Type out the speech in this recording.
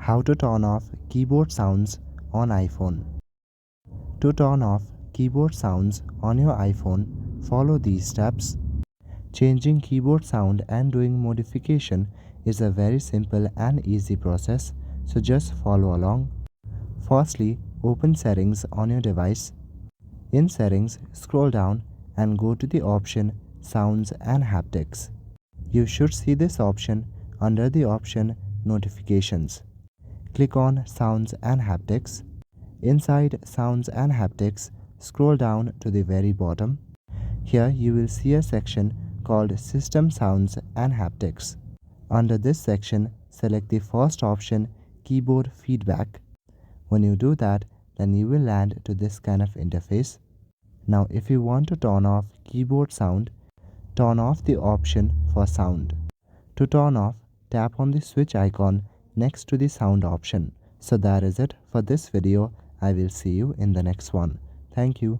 How to turn off keyboard sounds on iPhone. To turn off keyboard sounds on your iPhone, follow these steps. Changing keyboard sound and doing modification is a very simple and easy process, so just follow along. Firstly, open Settings on your device. In Settings, scroll down and go to the option Sounds and Haptics. You should see this option under the option Notifications. Click on Sounds and Haptics. Inside Sounds and Haptics, scroll down to the very bottom. Here you will see a section called System Sounds and Haptics. Under this section, select the first option, Keyboard Feedback. When you do that, then you will land to this kind of interface. Now if you want to turn off keyboard sound, turn off the option for sound. To turn off, tap on the switch icon next to the sound option. So that is it for this video. I will see you in the next one. Thank you.